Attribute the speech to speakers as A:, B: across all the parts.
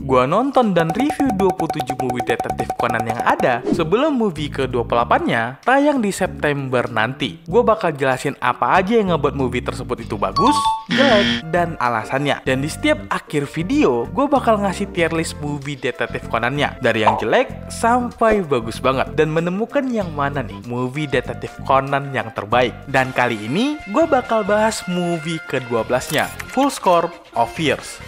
A: gua nonton dan review 27 movie detektif Conan yang ada sebelum movie ke-28-nya tayang di September nanti. Gua bakal jelasin apa aja yang ngebuat movie tersebut itu bagus, jelek, dan alasannya. Dan di setiap akhir video, gua bakal ngasih tier list movie detektif Conan-nya dari yang jelek sampai bagus banget dan menemukan yang mana nih movie detektif Conan yang terbaik. Dan kali ini gue bakal bahas movie ke-12-nya, Full Score of Fears.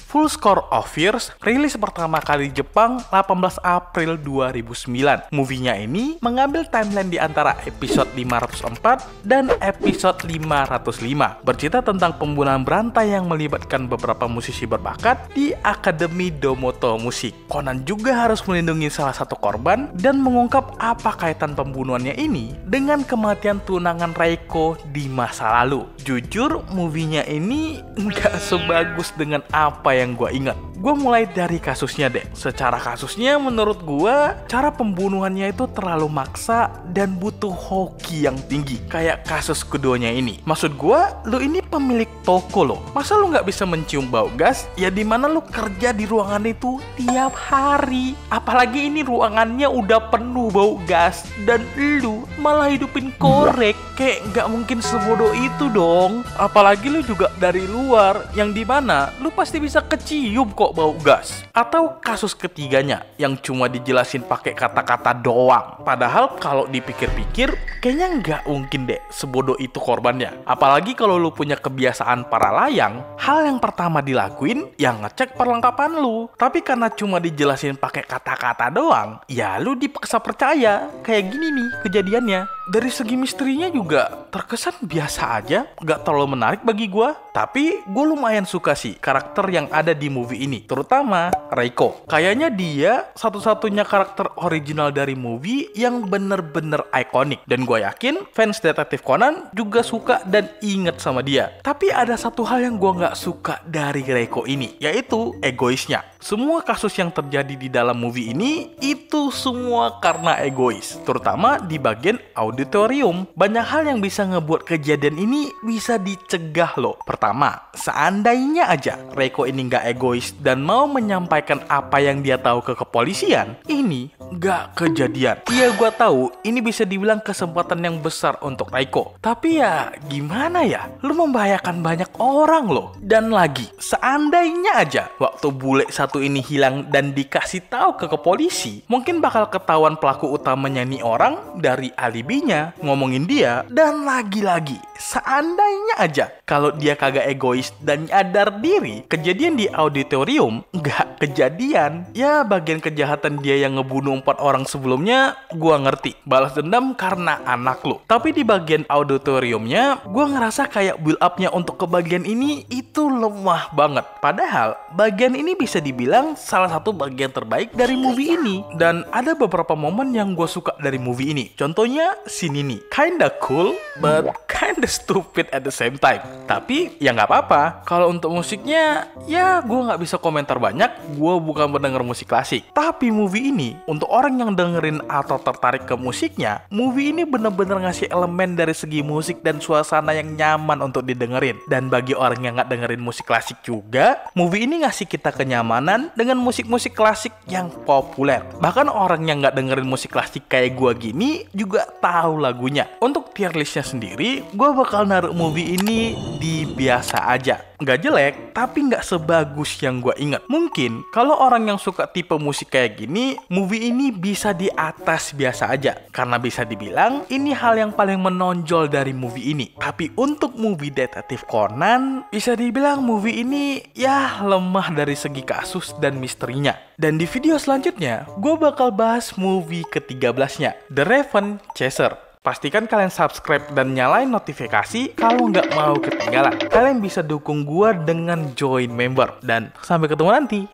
A: Full Score of Fears rilis pertama kali di Jepang 18 April 2009. Movie-nya ini mengambil timeline di antara episode 504 dan episode 505. Bercerita tentang pembunuhan berantai yang melibatkan beberapa musisi berbakat di Akademi Domoto Musik. Conan juga harus melindungi salah satu korban dan mengungkap apa kaitan pembunuhannya ini dengan kematian tunangan Reiko di masa lalu. Jujur, movie-nya ini nggak sebagus dengan apa yang gue ingat. Gue mulai dari kasusnya deh. Secara kasusnya menurut gue cara pembunuhannya itu terlalu maksa dan butuh hoki yang tinggi. Kayak kasus keduanya ini. Maksud gue, lu ini pemilik toko loh. Masa lu nggak bisa mencium bau gas? Ya dimana lu kerja di ruangan itu tiap hari. Apalagi ini ruangannya udah penuh bau gas dan lu malah hidupin korek. Kayak nggak mungkin sebodoh itu dong. Apalagi lu juga dari luar, yang dimana lu pasti bisa kecium kok bau gas. Atau kasus ketiganya yang cuma dijelasin pakai kata-kata doang. Padahal kalau dipikir-pikir kayaknya nggak mungkin deh sebodoh itu korbannya. Apalagi kalau lu punya kebiasaan para layang, hal yang pertama dilakuin yang ngecek perlengkapan lu. Tapi karena cuma dijelasin pakai kata-kata doang, ya lu dipaksa percaya. Kayak gini nih kejadiannya. Dari segi misterinya juga terkesan biasa aja, nggak terlalu menarik bagi gue. Tapi gue lumayan suka sih karakter yang ada di movie ini, terutama Reiko. Kayaknya dia satu-satunya karakter original dari movie yang bener-bener ikonik. Dan gue yakin fans detektif Conan juga suka dan inget sama dia. Tapi ada satu hal yang gue nggak suka dari Reiko ini, yaitu egoisnya. Semua kasus yang terjadi di dalam movie ini itu semua karena egois, terutama di bagian auditorium. Banyak hal yang bisa ngebuat kejadian ini bisa dicegah loh. Pertama, seandainya aja Reiko ini nggak egois dan mau menyampaikan apa yang dia tahu ke kepolisian, ini nggak kejadian. Iya, gua tahu ini bisa dibilang kesempatan yang besar untuk Reiko. Tapi ya gimana ya, lu membahayakan banyak orang loh. Dan lagi, seandainya aja waktu bule satu ini hilang dan dikasih tahu ke polisi, mungkin bakal ketahuan pelaku utamanya nih orang dari alibinya, ngomongin dia. Dan lagi-lagi, seandainya aja kalau dia kagak egois dan nyadar diri, kejadian di auditorium nggak kejadian. Ya bagian kejahatan dia yang ngebunuh 4 orang sebelumnya gua ngerti, balas dendam karena anak lu. Tapi di bagian auditoriumnya gua ngerasa kayak build up-nya untuk ke bagian ini itu lemah banget. Padahal bagian ini bisa dibilang salah satu bagian terbaik dari movie ini. Dan ada beberapa momen yang gue suka dari movie ini. Contohnya scene ini, kinda cool but kinda stupid at the same time. Tapi ya nggak apa-apa. Kalau untuk musiknya, ya gue nggak bisa komentar banyak. Gue bukan pendengar musik klasik. Tapi movie ini untuk orang yang dengerin atau tertarik ke musiknya, movie ini bener-bener ngasih elemen dari segi musik dan suasana yang nyaman untuk didengerin. Dan bagi orang yang nggak dengerin musik klasik juga, movie ini ngasih kita kenyamanan dengan musik-musik klasik yang populer. Bahkan orang yang nggak dengerin musik klasik kayak gue gini juga tahu lagunya. Untuk tier listnya sendiri, gue bakal naruh movie ini di biasa aja. Nggak jelek, tapi nggak sebagus yang gue ingat. Mungkin kalau orang yang suka tipe musik kayak gini, movie ini bisa di atas biasa aja. Karena bisa dibilang ini hal yang paling menonjol dari movie ini. Tapi untuk movie detektif Conan, bisa dibilang movie ini ya lemah dari segi kasus dan misterinya. Dan di video selanjutnya, gue bakal bahas movie ke-13-nya, The Raven Chaser. Pastikan kalian subscribe dan nyalain notifikasi kalau nggak mau ketinggalan. Kalian bisa dukung gue dengan join member. Dan sampai ketemu nanti.